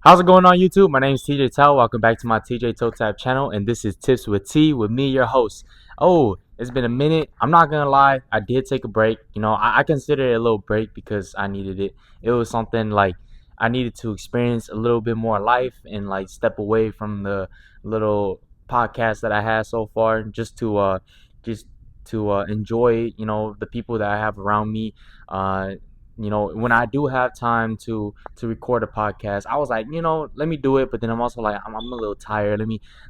How's it going on YouTube? My name is TJ Thao. Welcome back to my TJ Toe Tap channel, and this is Tips with T with me, your host. Oh, it's been a minute. I'm not gonna lie, I did take a break. I consider it a little break because I needed it. It was something like I needed to experience a little bit more life and like step away from the little podcast that I had so far, just to enjoy the people that I have around me. Uh, when I do have time to record a podcast, I was like, let me do it. But then I'm also like, I'm a little tired. Let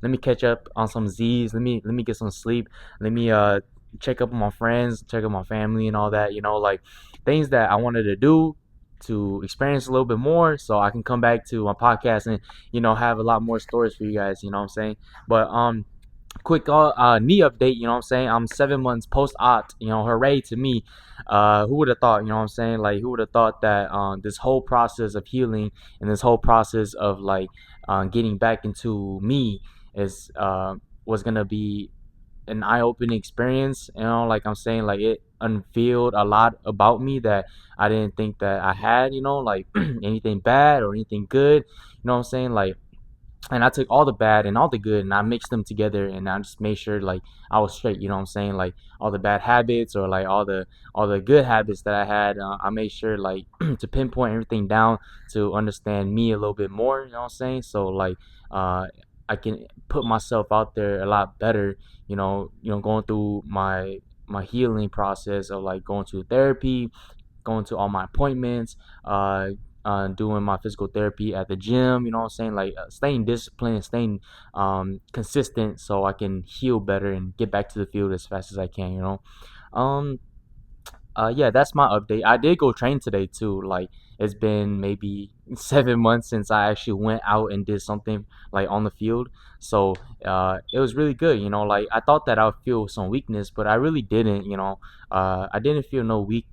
me catch up on some Z's. Let me get some sleep. Let me check up on my friends, check up on my family, and all that. Like things that I wanted to do to experience a little bit more, so I can come back to my podcast and have a lot more stories for you guys. You know what I'm saying? But quick knee update. You know what I'm saying? I'm 7 months post op. Hooray to me. Who would have thought? You know what I'm saying? Like, who would have thought that this whole process of healing and this whole process of like getting back into me is was gonna be an eye-opening experience. Like I'm saying, like it unveiled a lot about me that I didn't think that I had. Like anything bad or anything good. You know what I'm saying? Like, and I took all the bad and all the good and I mixed them together and I just made sure like I was straight. You know what I'm saying? Like all the bad habits or like all the good habits that I had, I made sure like to pinpoint everything down to understand me a little bit more. You know what I'm saying? So like uh, I can put myself out there a lot better. Going through my healing process of like going to therapy, going to all my appointments, doing my physical therapy at the gym. You know what I'm saying? Like staying disciplined, staying consistent, so I can heal better and get back to the field as fast as I can. Um, yeah, that's my update. I did go train today too. Like it's been maybe 7 months since I actually went out and did something like on the field. So it was really good. Like I thought that I would feel some weakness, but I really didn't. I didn't feel no weak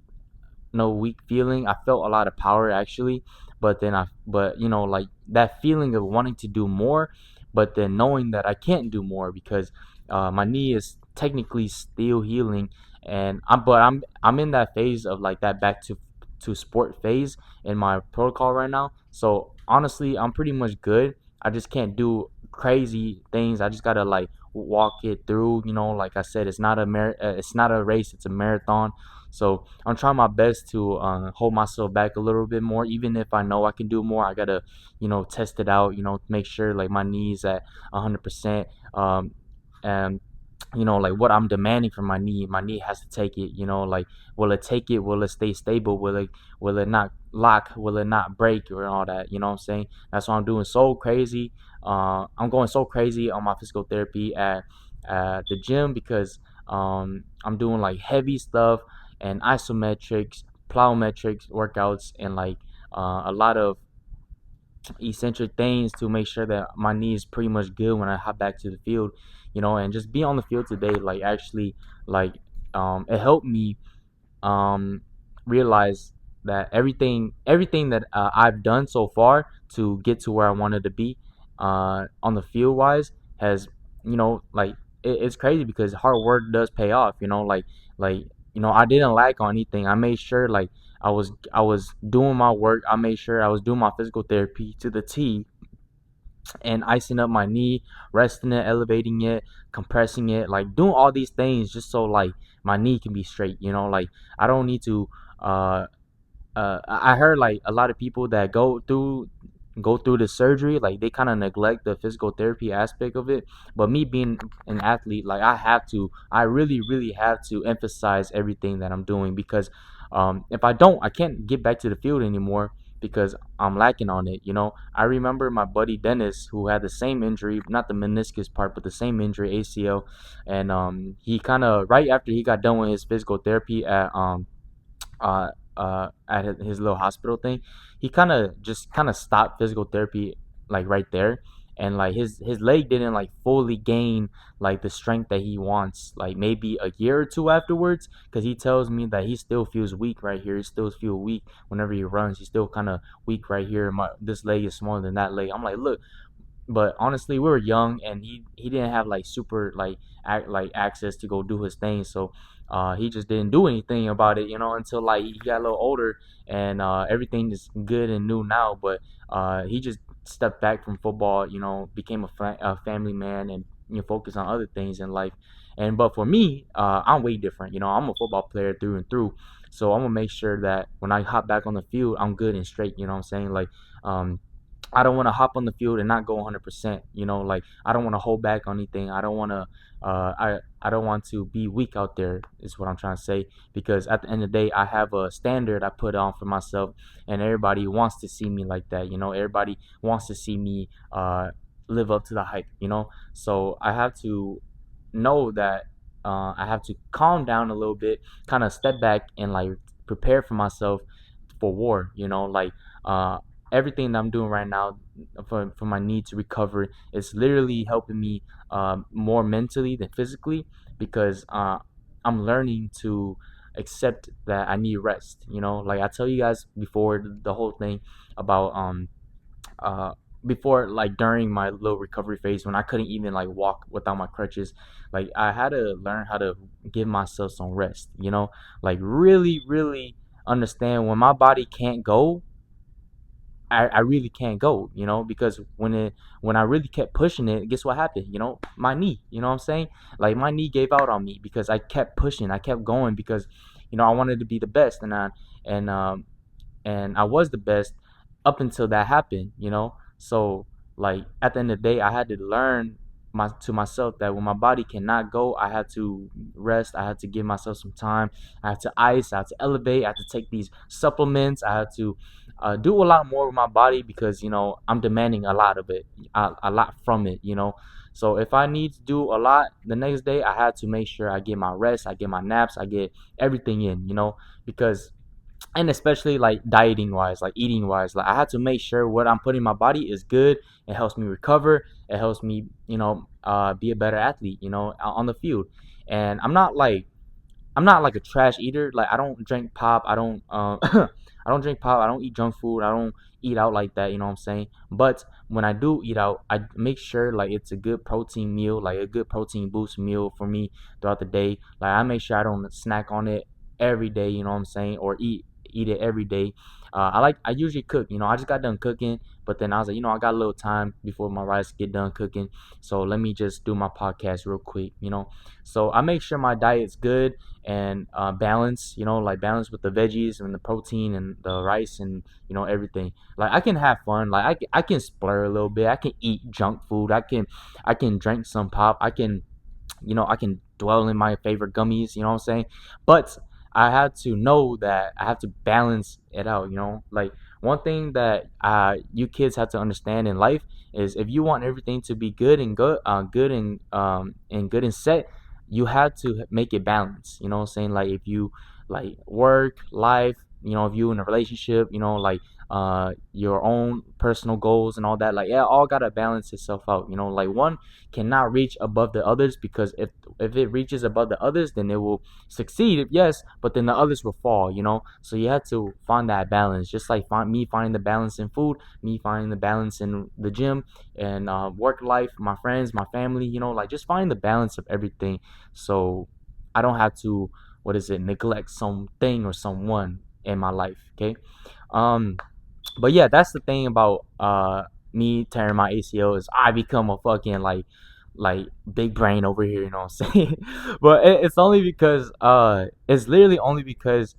feeling. I felt a lot of power actually, but like that feeling of wanting to do more, but then knowing that I can't do more because my knee is technically still healing, and I'm in that phase of like that back to sport phase in my protocol right now. So honestly, I'm pretty much good. I just can't do crazy things. I just gotta like walk it through. Like I said, it's not a race. It's a marathon. So I'm trying my best to hold myself back a little bit more, even if I know I can do more. I gotta, test it out. Make sure like my knees at 100%. And like what I'm demanding from my knee has to take it. Like will it take it? Will it stay stable? Will it not lock? Will it not break or all that? You know what I'm saying? That's why I'm doing so crazy. I'm going so crazy on my physical therapy at the gym because I'm doing like heavy stuff and isometrics, plyometrics workouts, and like a lot of eccentric things to make sure that my knee is pretty much good when I hop back to the field. And just be on the field today, like actually, like it helped me um, realize that everything that I've done so far to get to where I wanted to be on the field wise has like it's crazy because hard work does pay off. Like I didn't lack on anything. I made sure like I was doing my work. I made sure I was doing my physical therapy to the T and icing up my knee, resting it, elevating it, compressing it, like doing all these things just so like my knee can be straight. Like I don't need to. I heard like a lot of people that go through the surgery, like they kind of neglect the physical therapy aspect of it. But me being an athlete, like I really have to emphasize everything that I'm doing because if I don't, I can't get back to the field anymore because I'm lacking on it. I remember my buddy Dennis who had the same injury, not the meniscus part, but the same injury, ACL, and he kind of right after he got done with his physical therapy at his little hospital thing, he kind of stopped physical therapy like right there, and like his leg didn't like fully gain like the strength that he wants, like maybe a year or two afterwards, because he tells me that he still feels weak right here. He still feels weak whenever he runs. He's still kind of weak right here. This leg is smaller than that leg. I'm like, look, but honestly we were young and he didn't have like super like access to go do his thing, so he just didn't do anything about it until like he got a little older, and everything is good and new now, but he just stepped back from football, became a family man, and focus on other things in life. And but for me, I'm way different. I'm a football player through and through, so I'm gonna make sure that when I hop back on the field, I'm good and straight. You know what I'm saying? Like, um, I don't want to hop on the field and not go 100%. Like, I don't want to hold back on anything. I don't want to. I don't want to be weak out there. Is what I'm trying to say. Because at the end of the day, I have a standard I put on for myself, and everybody wants to see me like that. Everybody wants to see me live up to the hype. So I have to know that I have to calm down a little bit, kind of step back and like prepare for myself for war. Like, uh, everything that I'm doing right now for my need to recover is literally helping me more mentally than physically, because I'm learning to accept that I need rest. Like I tell you guys before, the whole thing about uh before, like during my little recovery phase when I couldn't even like walk without my crutches, like I had to learn how to give myself some rest, like really really understand when my body can't go. I really can't go, because when I really kept pushing it, guess what happened? My knee, what I'm saying? Like my knee gave out on me because I kept pushing, I kept going because, I wanted to be the best, and and I was the best up until that happened. So like at the end of the day, I had to learn myself that when my body cannot go, I had to rest. I had to give myself some time. I had to ice. I had to elevate. I had to take these supplements. I had to do a lot more with my body because I'm demanding a lot of it, a lot from it. So if I need to do a lot the next day, I had to make sure I get my rest, I get my naps, I get everything in. Because, and especially like dieting wise, like eating wise, like I had to make sure what I'm putting in my body is good. It helps me recover. It helps me, be a better athlete, on the field. And I'm not like a trash eater. Like I don't drink pop. I don't I don't drink pop. I don't eat junk food. I don't eat out like that. You know what I'm saying? But when I do eat out, I make sure like it's a good protein meal, like a good protein boost meal for me throughout the day. Like I make sure I don't snack on it every day. You know what I'm saying? Or eat it every day. I usually cook. I just got done cooking, but then I was like, I got a little time before my rice get done cooking, so let me just do my podcast real quick. So I make sure my diet's good and balance, like balance with the veggies and the protein and the rice and everything. Like I can have fun, like I can splur a little bit. I can eat junk food. I can drink some pop. I can dwell in my favorite gummies, you know what I'm saying? But I had to know that I have to balance it out, like one thing that you kids have to understand in life is if you want everything to be good and good and set, you have to make it balance, you know what I'm saying? Like if you like work, life, if you in a relationship, like your own personal goals and all that, like yeah, all gotta balance itself out, like one cannot reach above the others, because if it reaches above the others, then it will succeed, yes, but then the others will fall, so you have to find that balance, just like me finding the balance in food, me finding the balance in the gym, and work life, my friends, my family, like just finding the balance of everything, so I don't have to, what is it, neglect something or someone in my life. Okay. Um but yeah, that's the thing about me tearing my ACL, is I become a fucking like big brain over here, you know what I'm saying? But it's only because it's literally only because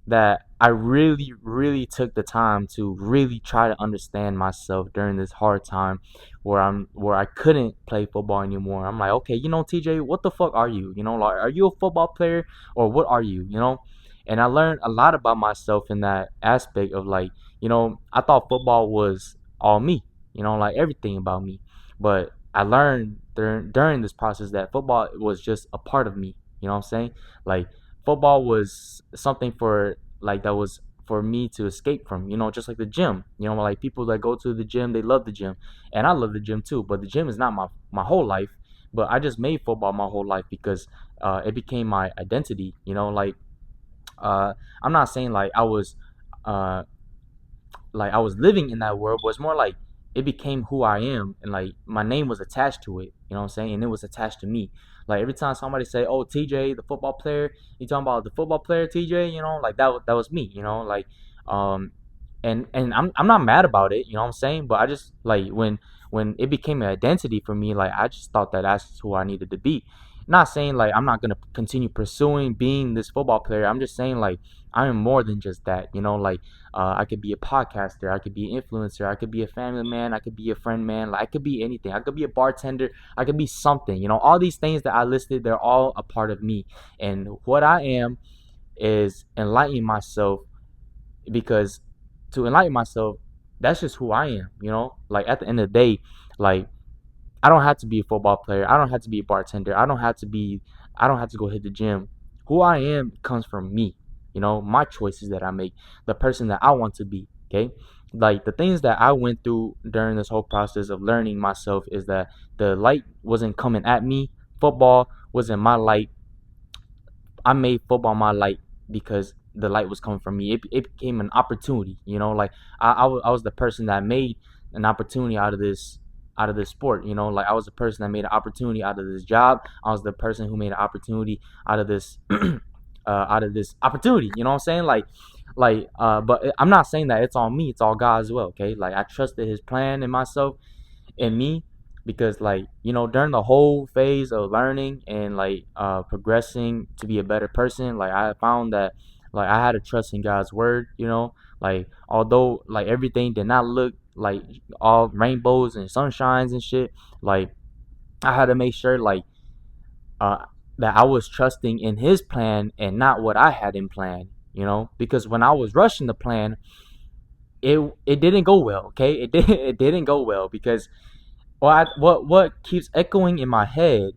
that I really, really took the time to really try to understand myself during this hard time where I couldn't play football anymore. I'm like, okay, TJ, what the fuck are you? Like, are you a football player or what are you? And I learned a lot about myself in that aspect of like, I thought football was all me, like everything about me. But I learned during this process that football was just a part of me. You know what I'm saying? Like football was something for like that was for me to escape from, just like the gym. Like people that go to the gym, they love the gym, and I love the gym too, but the gym is not my whole life. But I just made football my whole life because it became my identity. uh I'm not saying uh like I was living in that world, but it's more like it became who I am, and like my name was attached to it. You know what I'm saying? And it was attached to me. Like every time somebody say, "Oh, TJ, the football player," you talking about the football player TJ? Like that was me. Like um and I'm not mad about it, you know what I'm saying? But I just like when it became an identity for me, like I just thought that that's who I needed to be. Not saying like I'm not gonna continue pursuing being this football player. I'm just saying like I am more than just that, you know. Like I could be a podcaster, I could be an influencer, I could be a family man, I could be a friend man, like I could be anything. I could be a bartender, I could be something, you know. All these things that I listed, they're all a part of me, and what I am is enlightening myself because to enlighten myself, that's just who I am, you know? Like at the end of the day, like I don't have to be a football player. I don't have to be a bartender. I don't have to go hit the gym. Who I am comes from me, you know, my choices that I make, the person that I want to be, okay? Like the things that I went through during this whole process of learning myself is that the light wasn't coming at me. Football wasn't my light. I made football my light because the light was coming from me. It became an opportunity, you know. Like I was the person that made an opportunity out of this sport, you know. Like I was the person that made an opportunity out of this job. I was the person who made an opportunity out of this out of this opportunity. You know what I'm saying? But I'm not saying that it's all me. It's all God as well. Okay, like I trusted His plan in myself and me because like you know during the whole phase of learning and like progressing to be a better person, like I found that like I had to trust in God's word, you know. Like although like everything did not look like all rainbows and sunshines and shit, like I had to make sure like uh that I was trusting in His plan and not what I had in plan, you know, because when I was rushing the plan, it didn't go well. Okay, it didn't go well because what keeps echoing in my head,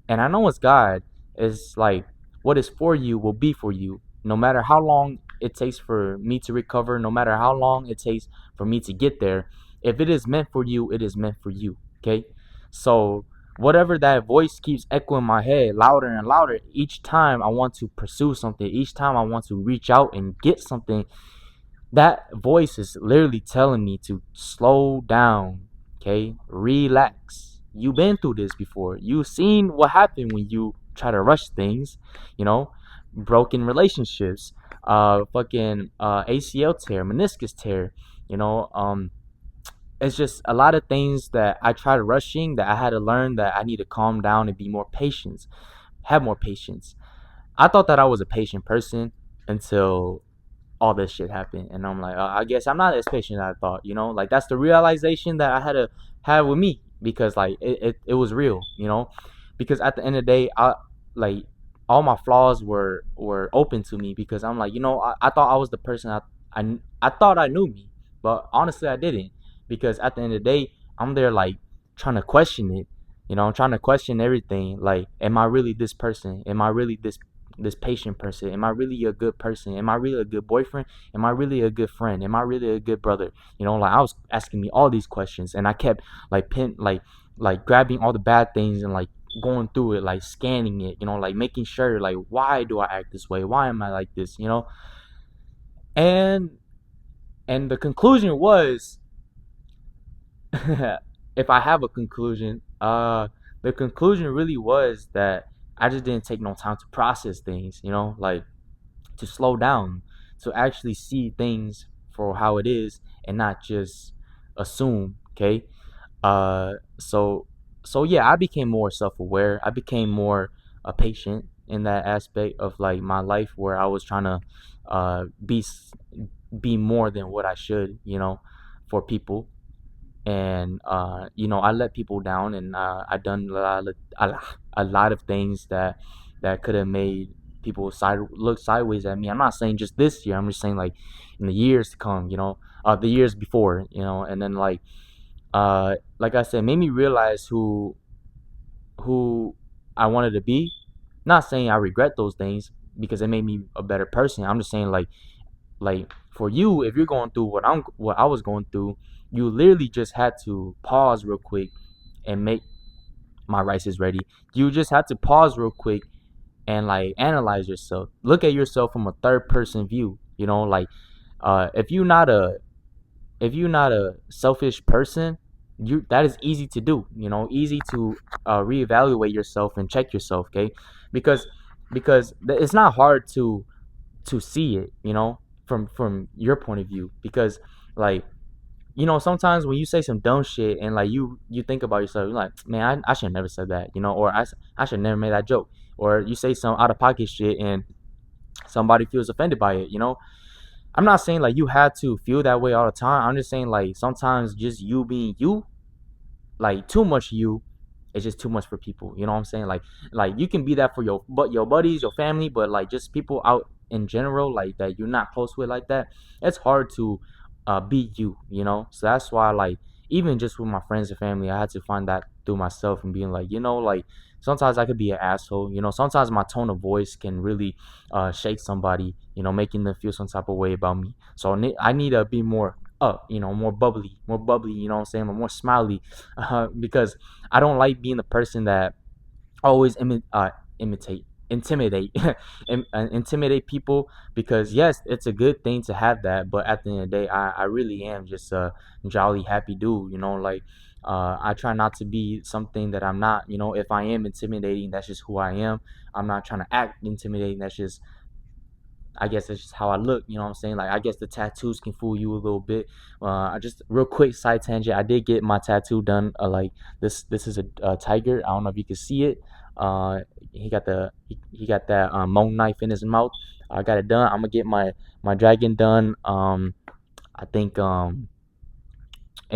and I know it's God, is like what is for you will be for you. No matter how long it takes for me to recover, no matter how long it takes for me to get there, if it is meant for you, it is meant for you. Okay, so whatever that voice keeps echoing in my head louder and louder each time I want to pursue something, each time I want to reach out and get something, that voice is literally telling me to slow down, okay? Relax. You've been through this before. You've seen what happened when you try to rush things, you know? Broken relationships, fucking ACL tear, meniscus tear, you know? It's just a lot of things that I tried rushing that I had to learn that I need to calm down and be more patient, have more patience. I thought that I was a patient person until all this shit happened, and I'm like, I guess I'm not as patient as I thought, you know. Like that's the realization that I had to have with me because like it was real, you know. Because at the end of the day, I like all my flaws were open to me because I'm like, you know, I thought I was the person I thought I knew me, but honestly I didn't. Because at the end of the day, I'm there like trying to question it, you know. I'm trying to question everything. Like, am I really this person? Am I really this patient person? Am I really a good person? Am I really a good boyfriend? Am I really a good friend? Am I really a good brother? You know, like I was asking me all these questions, and I kept like like grabbing all the bad things and like going through it, like scanning it, you know, like making sure like why do I act this way? Why am I like this? You know, and the conclusion was, if I have a conclusion, the conclusion really was that I just didn't take no time to process things, you know, like to slow down, to actually see things for how it is and not just assume. Okay. So yeah, I became more self-aware. I became more patient in that aspect of like my life where I was trying to uh be be more than what I should, you know, for people. And you know, I let people down, and I done a lot of things that could have made people look sideways at me. I'm not saying just this year, I'm just saying like in the years to come, you know, the years before, you know. And then like I said, made me realize who I wanted to be. Not saying I regret those things because it made me a better person. I'm just saying like for you, if you're going through what I was going through, you literally just had to pause real quick and make my rice is ready. You just had to pause real quick and like analyze yourself. Look at yourself from a third person view. You know, like if you're not a selfish person, you that is easy to do. You know, easy to reevaluate yourself and check yourself. Okay, because it's not hard to see it. You know, from your point of view, because like, sometimes when you say some dumb shit and like you think about yourself, you're like, man, I should have never said that, or I should never made that joke, or you say some out of pocket shit and somebody feels offended by it. I'm not saying like you have to feel that way all the time. I'm just saying like sometimes just you being you, like too much you, it's just too much for people. You know what I'm saying? Like you can be that for your buddies, your family, but like just people out in general, like that you're not close with like that. It's hard to be you. So that's why like even just with my friends and family, I had to find that through myself and being like, like sometimes I could be an asshole. Sometimes my tone of voice can really shake somebody. Making them feel some type of way about me. So I need to be more up, more bubbly, what I'm saying, more smiley, because I don't like being the person that always imitate, intimidate, intimidate people. Because yes, it's a good thing to have that, but at the end of the day, I really am just a jolly, happy dude. Like I try not to be something that I'm not. If I am intimidating, that's just who I am. I'm not trying to act intimidating. That's just, I guess it's just how I look, you know what I'm saying? Like, I guess the tattoos can fool you a little bit. I just real quick side tangent. I did get my tattoo done. Like this is a tiger. I don't know if you can see it. He got that Mong knife in his mouth. I got it done. I'm gonna get my dragon done. I think in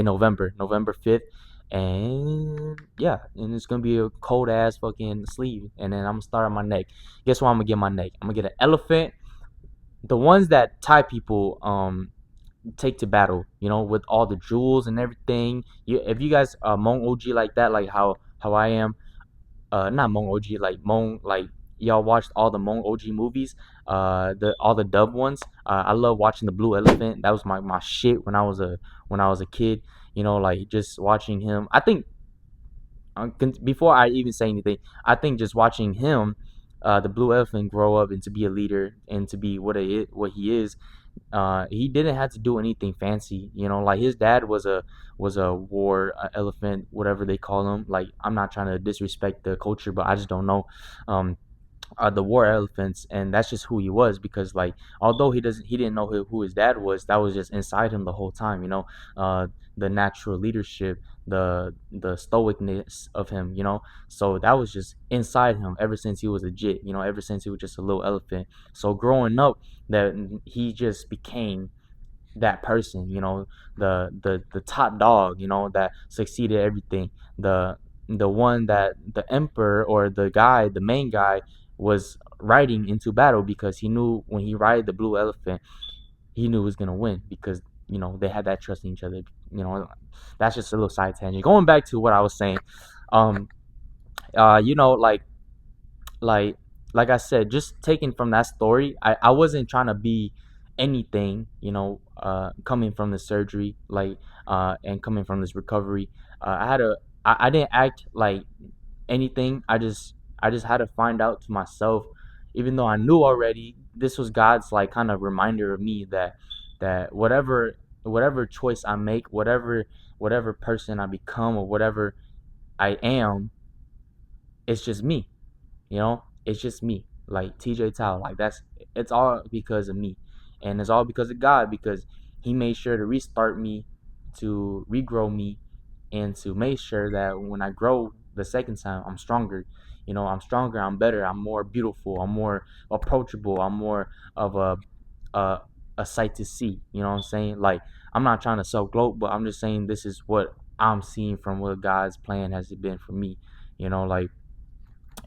November 5th. And yeah, and it's gonna be a cold ass fucking sleeve. And then I'm gonna start on my neck. Guess what I'm gonna get my neck? I'm gonna get an elephant, the ones that Thai people take to battle, with all the jewels and everything. If you guys are Hmong OG like that, like how I am, not Hmong OG, like Hmong, like y'all watched all the Hmong OG movies, the all the dub ones. I love watching the Blue Elephant. That was my shit when I was a kid. Like just watching him. I think before I even say anything, I think just watching him, the Blue Elephant, grow up and to be a leader and to be what he is. He didn't have to do anything fancy. Like his dad was a war elephant, whatever they call him. Like I'm not trying to disrespect the culture, but I just don't know. Um, the war elephants, and that's just who he was. Because like although he didn't know who his dad was, that was just inside him the whole time. The natural leadership, the stoicness of him. So that was just inside him ever since he was a jit. Ever since he was just a little elephant. So growing up, that he just became that person, the top dog, that succeeded everything, the one that the emperor, or the main guy, was riding into battle, because he knew when he ride the blue elephant, he knew he was gonna win, because they had that trust in each other. you know that's just a little side tangent. Going back to what I was saying, um like like like I said, just taken from that story, I wasn't trying to be anything, coming from the surgery, like and coming from this recovery. I didn't act like anything. I just had to find out to myself, even though I knew already. This was God's like kind of reminder of me that whatever choice I make, whatever person I become, or whatever I am, it's just me. It's just me, like TJ Tao. Like it's all because of me, and it's all because of God, because He made sure to restart me, to regrow me, and to make sure that when I grow the second time, I'm stronger. I'm stronger. I'm better. I'm more beautiful. I'm more approachable. I'm more of a a sight to see. You know what I'm saying? Like I'm not trying to self gloat, but I'm just saying this is what I'm seeing from what God's plan has been for me. Like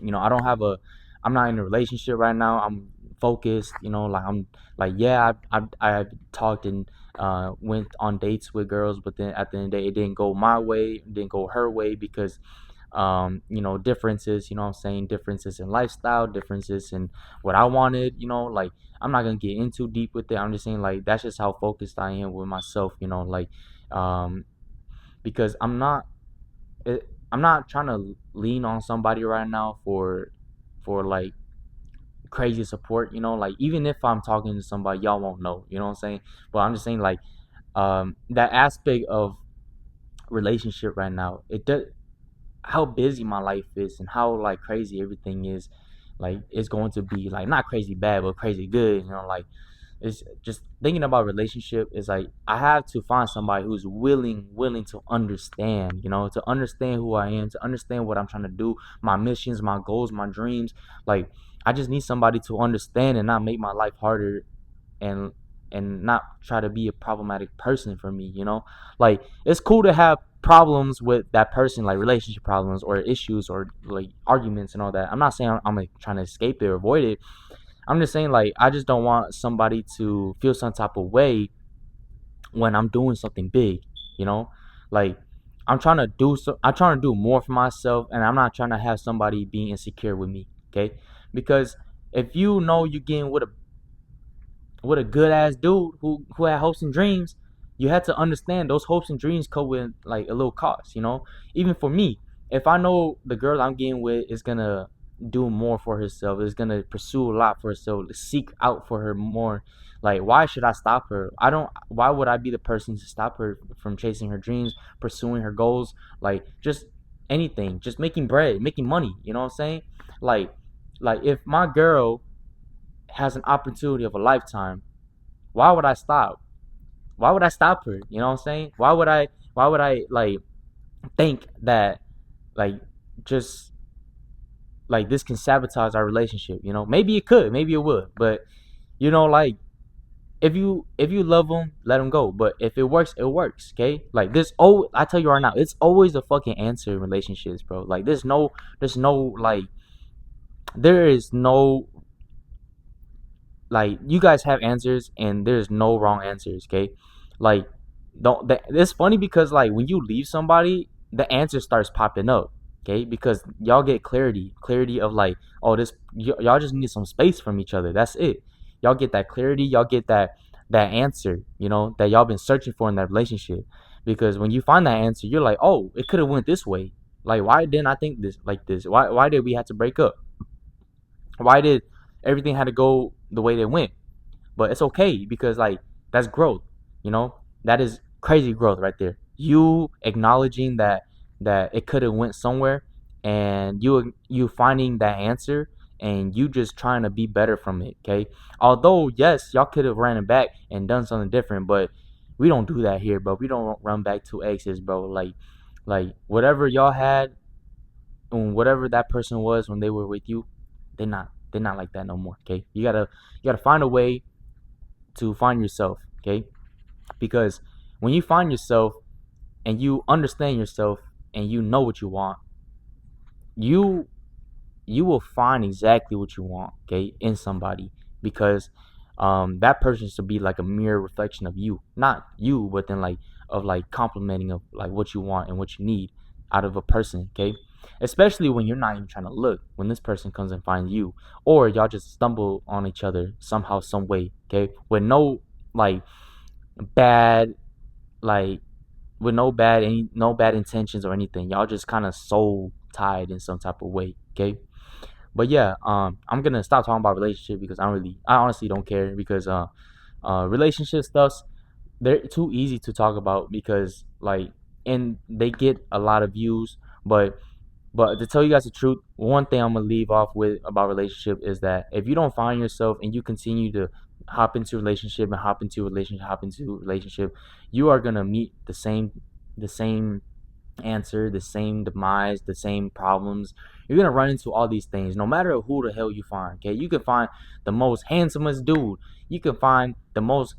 I don't have a I'm not in a relationship right now. I'm focused. Like I'm like, yeah, I've talked and went on dates with girls, but then at the end of the day, it didn't go my way, it didn't go her way, because differences, what I'm saying, differences in lifestyle, differences in what I wanted. Like I'm not gonna get in too deep with it. I'm just saying like that's just how focused I am with myself. Like um because I'm not trying to lean on somebody right now for like crazy support. Like even if I'm talking to somebody, y'all won't know. You know what I'm saying? But I'm just saying like that aspect of relationship right now. It does how busy my life is and how like crazy everything is. Like it's going to be like not crazy bad, but crazy good. Like It's just thinking about relationship is like I have to find somebody who's willing to understand, to understand who I am, to understand what I'm trying to do, my missions, my goals, my dreams. Like I just need somebody to understand and not make my life harder, and not try to be a problematic person for me, like it's cool to have problems with that person, like relationship problems or issues or like arguments and all that. I'm not saying I'm like trying to escape it or avoid it. I'm just saying like I just don't want somebody to feel some type of way when I'm doing something big, you know? Like I'm trying to do more for myself, and I'm not trying to have somebody being insecure with me, okay? Because if you know you're getting with a good ass dude who had hopes and dreams, you had to understand those hopes and dreams come with like a little cost, Even for me, if I know the girl I'm getting with is gonna do more for herself, is gonna pursue a lot for herself, seek out for her more, like why should I stop her? I don't Why would I be the person to stop her from chasing her dreams, pursuing her goals, like just anything, just making bread, making money, you know what I'm saying? Like if my girl has an opportunity of a lifetime, why would I stop? Why would I stop her? You know what I'm saying? Why would I like think that like just like this can sabotage our relationship, Maybe it could, maybe it would, but like if you love them, let them go. But if it works, it works, okay? Like I tell you right now, it's always a fucking answer in relationships, bro. Like there's no like there is no like you guys have answers and there's no wrong answers, okay? Like it's funny because like when you leave somebody, the answer starts popping up, okay? Because y'all get clarity of like, oh, y'all just need some space from each other. That's it. Y'all get that clarity, y'all get that answer, that y'all been searching for in that relationship. Because when you find that answer, you're like, oh, it could have went this way. Like why didn't I think this like this? Why did we have to break up? Why did everything had to go the way they went? But it's okay because like that's growth, you know? That is crazy growth right there. You acknowledging that it could have went somewhere, and you finding that answer, and you just trying to be better from it, okay? Although yes, y'all could have ran it back and done something different, but we don't do that here, bro. We don't run back to exes, bro. Like whatever y'all had and whatever that person was when they were with you, they're not like that no more, okay? You gotta find a way to find yourself, okay? Because when you find yourself and you understand yourself and you know what you want, you you will find exactly what you want, okay, in somebody. Because that person should be like a mirror reflection of you, not you, but then like of like complimenting of like what you want and what you need out of a person, okay? Especially when you're not even trying to look, when this person comes and finds you, or y'all just stumble on each other somehow, some way, okay, with no like bad like with no bad intentions or anything. Y'all just kind of soul tied in some type of way, okay? But yeah, I'm gonna stop talking about relationship because I honestly don't care, because relationship stuffs, they're too easy to talk about because like, and they get a lot of views. But to tell you guys the truth, one thing I'm gonna leave off with about relationship is that if you don't find yourself and you continue to hop into relationship, you are gonna meet the same answer, the same demise, the same problems. You're gonna run into all these things, no matter who the hell you find. Okay, you can find the most handsomest dude, you can find the most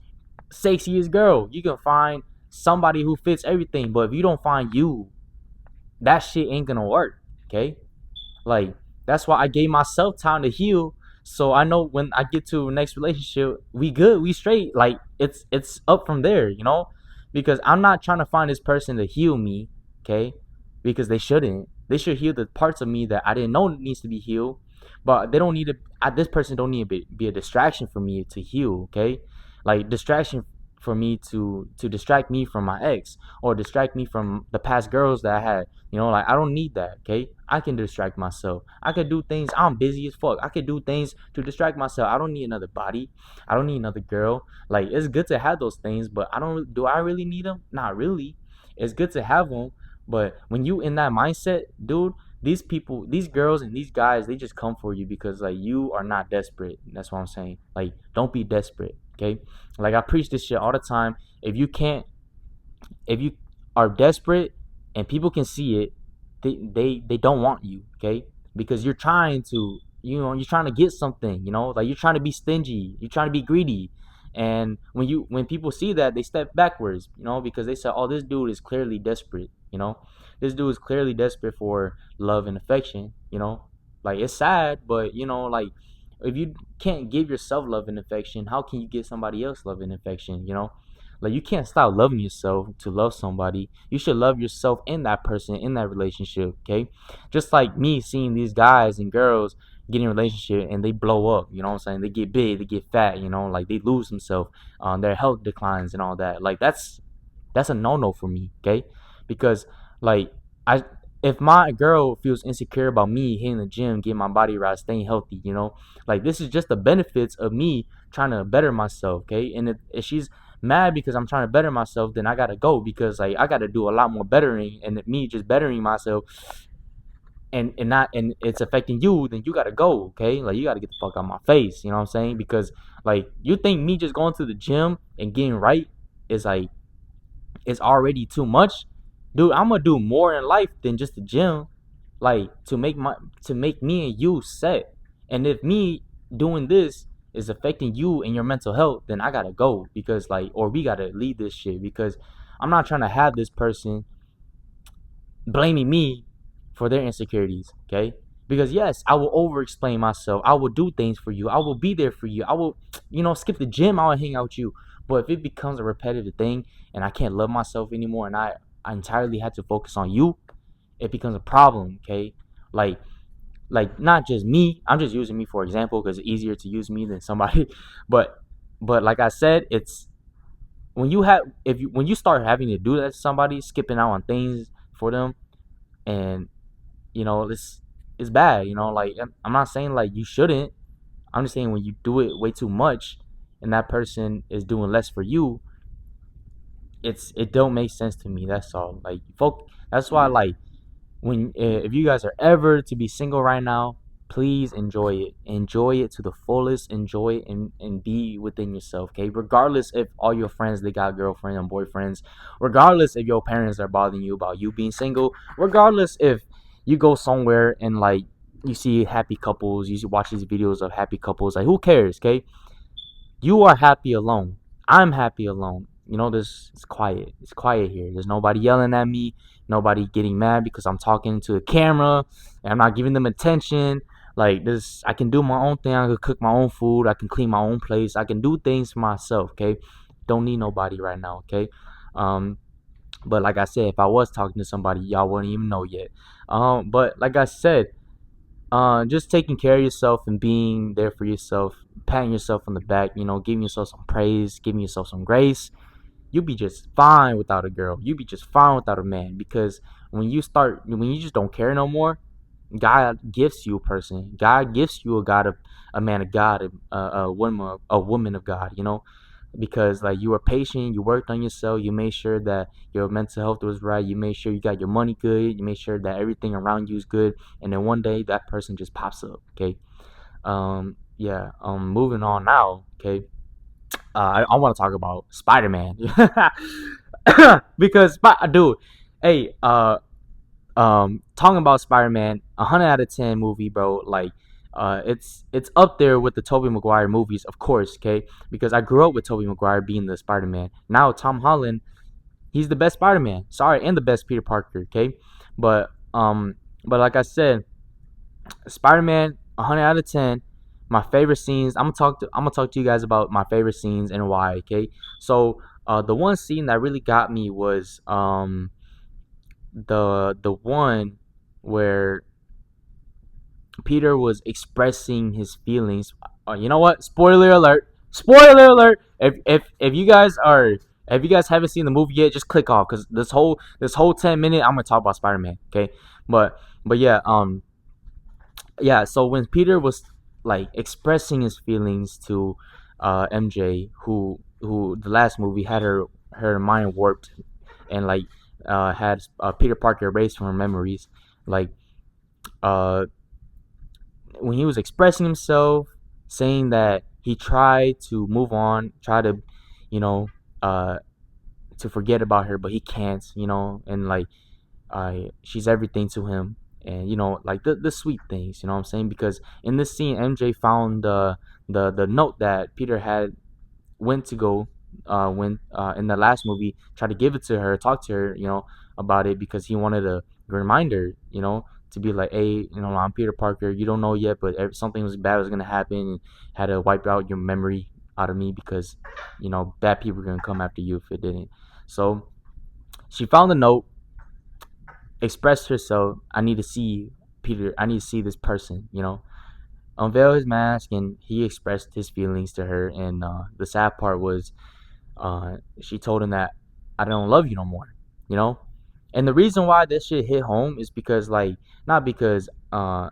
sexiest girl, you can find somebody who fits everything, but if you don't find you, that shit ain't gonna work. Okay, like that's why I gave myself time to heal. So I know when I get to the next relationship, we good, we straight. Like it's up from there, Because I'm not trying to find this person to heal me, okay? Because they shouldn't. They should heal the parts of me that I didn't know needs to be healed. But they don't need to. This person don't need to be a distraction for me to heal, okay? Like distraction for me to distract me from my ex, or distract me from the past girls that I had. Like I don't need that, okay? I can distract myself. I could do things. I'm busy as fuck. I could do things to distract myself. I don't need another body. I don't need another girl. Like it's good to have those things, but I don't. Do I really need them? Not really. It's good to have them, but when you in that mindset, dude, these people, these girls and these guys, they just come for you because like you are not desperate. That's what I'm saying. Like don't be desperate. Okay, like I preach this shit all the time. If you can't, if you are desperate and people can see it, they don't want you. Okay, because you're trying to, you're trying to get something. Like you're trying to be stingy, you're trying to be greedy. And when people see that, they step backwards, because they say, oh, this dude is clearly desperate. This dude is clearly desperate for love and affection. Like it's sad, but like if you can't give yourself love and affection, how can you give somebody else love and affection? Like you can't stop loving yourself to love somebody. You should love yourself in that person, in that relationship. Okay, just like me seeing these guys and girls getting in a relationship and they blow up. You know what I'm saying? They get big, they get fat. Like they lose themselves. Their health declines and all that. Like that's a no no for me. Okay, because like I if my girl feels insecure about me hitting the gym, getting my body right, staying healthy, like this is just the benefits of me trying to better myself. Okay, and if she's mad because I'm trying to better myself, then I gotta go, because like I gotta do a lot more bettering, and me just bettering myself and it's affecting you, then you gotta go. Okay, like you gotta get the fuck out of my face. You know what I'm saying? Because like you think me just going to the gym and getting right is like it's already too much. Dude, I'm gonna do more in life than just the gym, like to make me and you set. And if me doing this is affecting you and your mental health, then I gotta go, because like, or we gotta leave this shit, because I'm not trying to have this person blaming me for their insecurities. Okay, because yes, I will over explain myself, I will do things for you, I will be there for you, I will skip the gym, I will hang out with you. But if it becomes a repetitive thing and I can't love myself anymore, and I entirely had to focus on you, it becomes a problem. Okay, like not just me, I'm just using me for example because it's easier to use me than somebody. but like I said, it's when you have if you when you start having to do that to somebody, skipping out on things for them, and it's bad. Like I'm not saying like you shouldn't, I'm just saying when you do it way too much and that person is doing less for you, it don't make sense to me. That's all. Like folk, that's why, like, when if you guys are ever to be single right now, please enjoy it to the fullest, enjoy it, and be within yourself. Okay, regardless if all your friends they got girlfriends and boyfriends, regardless if your parents are bothering you about you being single, regardless if you go somewhere and like you see happy couples, you watch these videos of happy couples, like who cares? Okay, you are happy alone. I'm happy alone. This it's quiet. It's quiet here. There's nobody yelling at me. Nobody getting mad because I'm talking to a camera and I'm not giving them attention. Like this, I can do my own thing. I can cook my own food. I can clean my own place. I can do things for myself. Okay, don't need nobody right now. Okay, um, but like I said, if I was talking to somebody, y'all wouldn't even know yet. But like I said, just taking care of yourself and being there for yourself, patting yourself on the back, giving yourself some praise, giving yourself some grace. You'll be just fine without a girl. You'll be just fine without a man, because when you just don't care no more, God gifts you a person. God gifts you a man of God, a woman of God. Because like you were patient, you worked on yourself, you made sure that your mental health was right, you made sure you got your money good, you made sure that everything around you is good, and then one day that person just pops up. Okay, yeah. Moving on now. Okay, I want to talk about Spider-Man. Because dude, hey, talking about Spider-Man, 100 out of 10 movie, bro. Like, it's up there with the Tobey Maguire movies, of course. Okay, because I grew up with Tobey Maguire being the Spider-Man. Now Tom Holland, he's the best Spider-Man. Sorry, and the best Peter Parker. Okay, but like I said, Spider-Man, 100 out of 10. My favorite scenes. I'm gonna talk to you guys about my favorite scenes and why. Okay, so the one scene that really got me was the one where Peter was expressing his feelings. You know what? Spoiler alert! Spoiler alert! If you guys are if you guys haven't seen the movie yet, just click off, because this whole 10 minute I'm gonna talk about Spider Man. Okay, but yeah, yeah. So when Peter was like expressing his feelings to MJ, who the last movie had her mind warped and like had Peter Parker erased from her memories, like uh when he was expressing himself, saying that he tried to move on, try to, you know, uh, to forget about her, but he can't, and like, she's everything to him, and like the sweet things, what I'm saying? Because in this scene, MJ found the note that Peter had went to go when in the last movie, tried to give it to her, talk to her, about it, because he wanted a reminder, to be like, hey, I'm Peter Parker. You don't know yet, but something was bad was gonna happen, and had to wipe out your memory out of me, because bad people are gonna come after you if it didn't. So she found the note, expressed herself. I need to see Peter. I need to see this person. Unveil his mask, and he expressed his feelings to her. And the sad part was, she told him that I don't love you no more. You know, and the reason why this shit hit home is because, like, not because I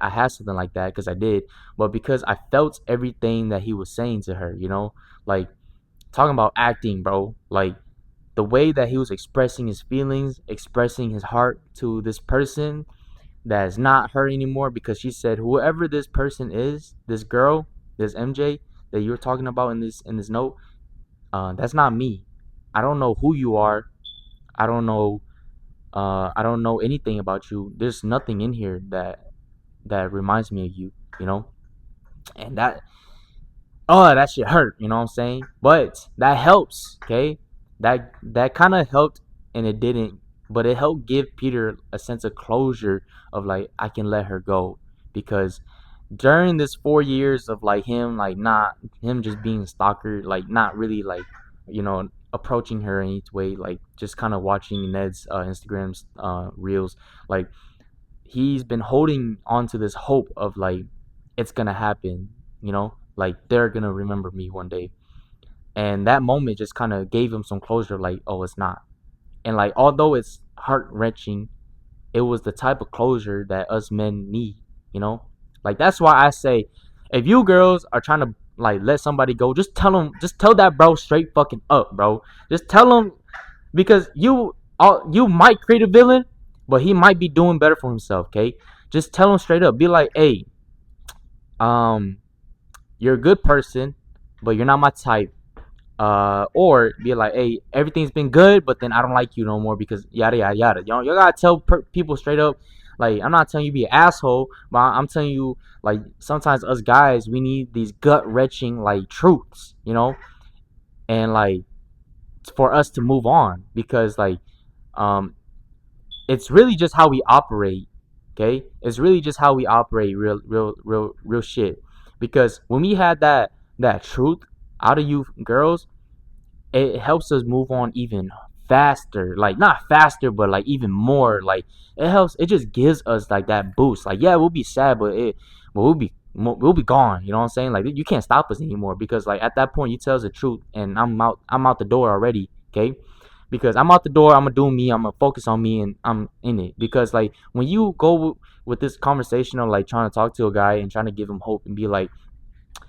had something like that, because I did, but because I felt everything that he was saying to her. Like, talking about acting, bro. Like, the way that he was expressing his feelings, expressing his heart to this person that is not her anymore, because she said, whoever this person is, this girl, this MJ that you're talking about in this note, that's not me. I don't know who you are. I don't know. I don't know anything about you. There's nothing in here that reminds me of you. You know, and that shit hurt. You know what I'm saying? But that helps. Okay, that kind of helped, and it didn't, but it helped give Peter a sense of closure, of like, I can let her go, because during this 4 years of like him, like, not him, just being a stalker, like, not really, like, approaching her in any way, like, just kind of watching Ned's Instagram's reels, like, he's been holding on to this hope of, like, it's gonna happen, like, they're gonna remember me one day. And that moment just kind of gave him some closure, like, oh, it's not. And, like, although it's heart wrenching, it was the type of closure that us men need, you know? Like, that's why I say, if you girls are trying to, like, let somebody go, just tell that bro straight fucking up, bro. Just tell him, because you might create a villain, but he might be doing better for himself, okay? Just tell him straight up. Be like, hey, um, you're a good person, but you're not my type. Or be like, hey, everything's been good, but then I don't like you no more, because yada yada yada. You gotta tell people straight up. Like, I'm not telling you be an asshole, but I'm telling you, like, sometimes us guys, we need these gut wrenching, like, truths, and, like, for us to move on, because, like, um it's really just how we operate. Okay, it's really just how we operate, real shit. Because when we had that truth out of you girls, it helps us move on even faster, like, not faster, but, like, even more, like, it just gives us, like, that boost. Like, yeah, we'll be sad, but we'll be gone, you know what I'm saying? Like, you can't stop us anymore, because, like, at that point, you tell us the truth, and I'm out the door already. Okay, because I'm out the door, I'm gonna do me, I'm gonna focus on me, and I'm in it. Because, like, when you go with this conversation of, like, trying to talk to a guy and trying to give him hope, and be like,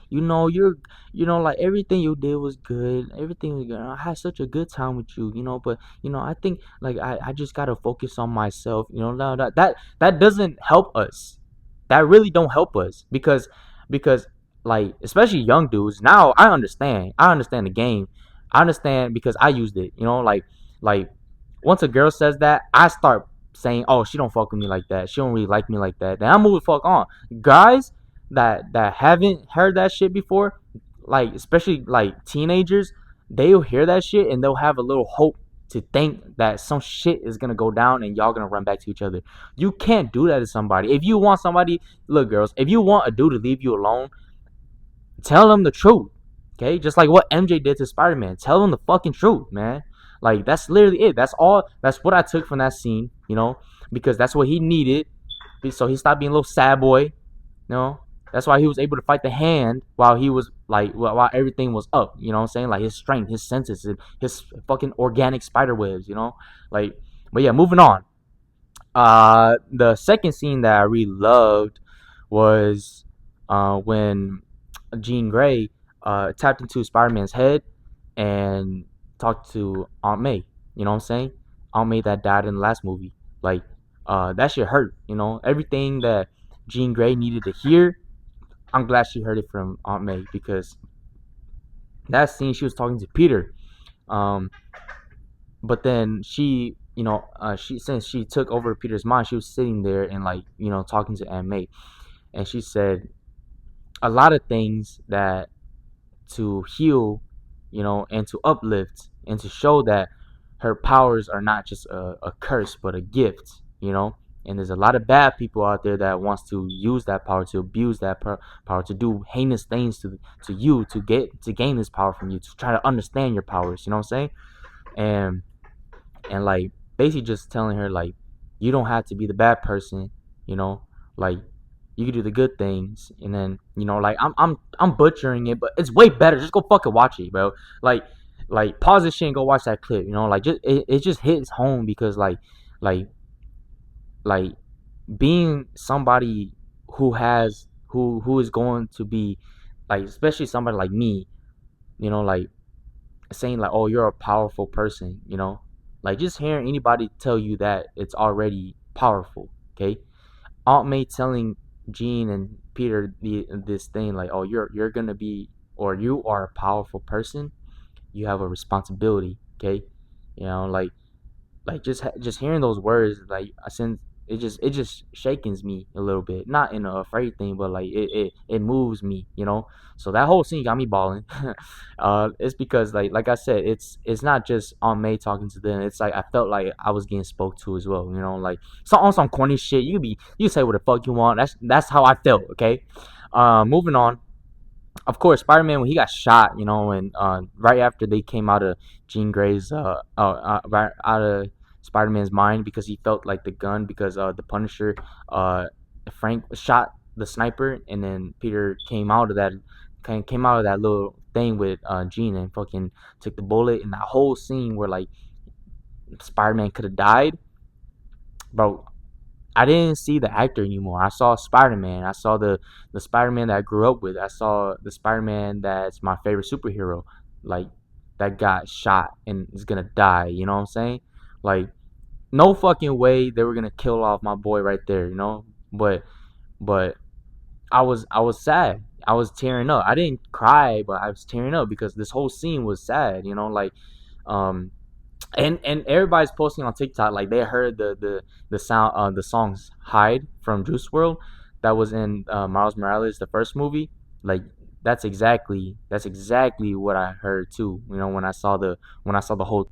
you're, like, everything you did was good. Everything was good. I had such a good time with you, but, I think, like, I just gotta focus on myself. No, that doesn't help us. That really don't help us, because, like, especially young dudes. Now I understand. I understand the game. I understand, because I used it. Like, once a girl says that, I start saying, oh, she don't fuck with me like that. She don't really like me like that. Then I move the fuck on. Guys that haven't heard that shit before, like, especially, like, teenagers, they'll hear that shit, and they'll have a little hope to think that some shit is gonna go down, and y'all gonna run back to each other. You can't do that to somebody. If you want somebody, look, girls, if you want a dude to leave you alone, tell them the truth. Okay, just like what MJ did to Spider-Man. Tell them the fucking truth, man. Like, that's literally it. That's all. That's what I took from that scene. Because that's what he needed. So he stopped being a little sad boy. That's why he was able to fight the hand while he was, like, while everything was up. You know what I'm saying? Like, his strength, his senses, his fucking organic spider webs. Like, but yeah, moving on. The second scene that I really loved was when Jean Grey tapped into Spider-Man's head and talked to Aunt May. You know what I'm saying? Aunt May that died in the last movie. Like, that shit hurt. Everything that Jean Grey needed to hear, I'm glad she heard it from Aunt May because that scene she was talking to Peter. Um, but then she, she since she took over Peter's mind, she was sitting there and like talking to Aunt May, and she said a lot of things that to heal, and to uplift and to show that her powers are not just a curse but a gift, And there's a lot of bad people out there that wants to use that power to abuse that power to do heinous things to you to gain this power from you to try to understand your powers. You know what I'm saying? And like basically just telling her like you don't have to be the bad person, you know, like you can do the good things, and then like I'm butchering it, but it's way better. Just go fucking watch it, bro. Like pause this shit and go watch that clip. Like just it just hits home because like like being somebody who has who is going to be like especially somebody like me, like saying like, "Oh, you're a powerful person," like just hearing anybody tell you that it's already powerful. Okay, Aunt May telling Jean and Peter this thing like, "Oh, you're gonna be or you are a powerful person. You have a responsibility." Okay, like just hearing those words like since it just shakens me a little bit, not in a afraid thing but like it moves me, so that whole scene got me balling. It's because like I said, it's not just on May talking to them, it's like I felt like I was getting spoke to as well, like on some corny shit. You can say what the fuck you want. That's how I felt. Okay, moving on. Of course, Spider-Man when he got shot, and right after they came out of Jean Grey's right out of Spider-Man's mind because he felt like the gun because the Punisher, uh, Frank shot the sniper, and then Peter came out of that little thing with Jean and fucking took the bullet, and that whole scene where like Spider-Man could have died, bro. I didn't see the actor anymore. I saw Spider-Man. I saw the Spider-Man that I grew up with. I saw the Spider-Man that's my favorite superhero. Like that got shot and is gonna die. You know what I'm saying? Like no fucking way they were gonna kill off my boy right there. But I was sad. I was tearing up. I didn't cry, but I was tearing up because this whole scene was sad. Um and everybody's posting on TikTok like they heard the sound the songs "Hide" from Juice World that was in Miles Morales the first movie. Like that's exactly what I heard too. When I saw the whole.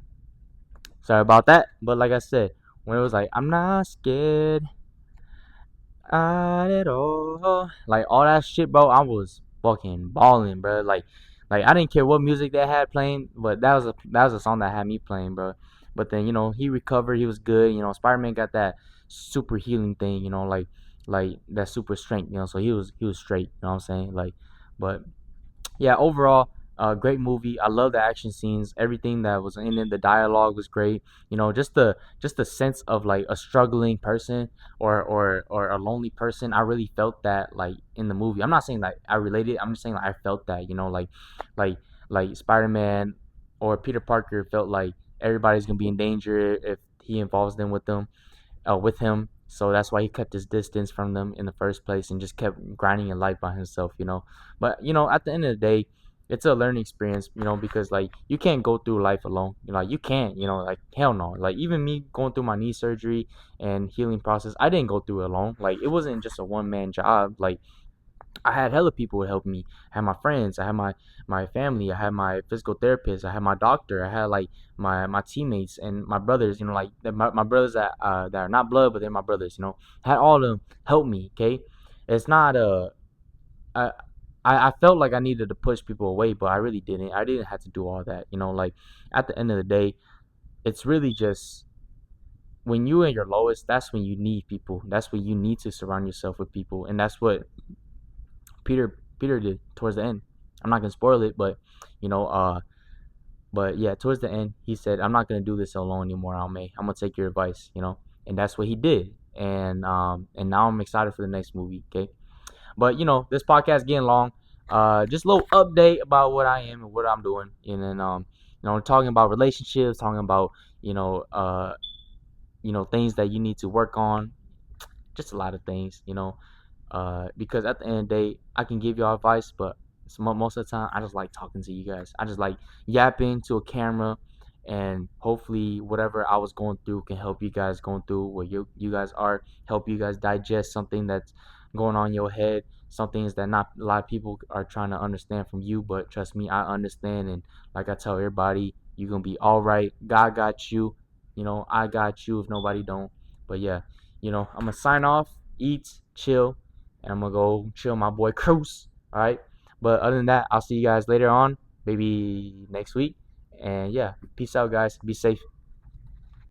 Sorry about that, but like I said, when it was like I'm not scared at all. Like all that shit, bro. I was fucking balling, bro. Like I didn't care what music they had playing, but that was a song that had me playing, bro. But then he recovered. He was good. Spider Man got that super healing thing. Like that super strength. So he was straight. You know what I'm saying? But yeah, overall, great movie. I love the action scenes. Everything that was in it. The dialogue was great. Just the sense of like a struggling person or a lonely person. I really felt that like in the movie. I'm not saying like I related. I'm just saying like I felt that. Like like Spider Man or Peter Parker felt like everybody's gonna be in danger if he involves them with him. So that's why he kept his distance from them in the first place and just kept grinding in life by himself. But at the end of the day, it's a learning experience, because like you can't go through life alone. Like you can't, like hell no. Like even me going through my knee surgery and healing process, I didn't go through it alone. Like it wasn't just a one man job. Like I had hella people who helped me. I had my friends. I had my family. I had my physical therapist. I had my doctor. I had like my teammates and my brothers. Like my brothers that are not blood, but they're my brothers. I had all of them help me. Okay, it's not I, I felt like I needed to push people away, but I really didn't. I didn't have to do all that. Like at the end of the day, it's really just when you are at your lowest. That's when you need people. That's when you need to surround yourself with people, and that's what Peter did towards the end. I'm not gonna spoil it, you know, uh, but yeah, towards the end, he said, "I'm not gonna do this alone anymore, Almay. I'm gonna take your advice." And that's what he did. And now I'm excited for the next movie. Okay, but this podcast getting long. Just a little update about what I am and what I'm doing, and then talking about relationships, talking about things that you need to work on, just a lot of things. Because at the end of the day, I can give y'all advice, but most of the time, I just like talking to you guys. I just like yapping to a camera, and hopefully, whatever I was going through can help you guys going through where you guys are, help you guys digest something that's going on in your head, some things that not a lot of people are trying to understand from you, but trust me, I understand, and like I tell everybody, you're gonna be all right. God got you. I got you if nobody don't. But yeah, I'm gonna sign off, eat, chill, and I'm gonna go chill my boy Cruz. All right. But other than that, I'll see you guys later on, maybe next week. And yeah, peace out, guys. Be safe.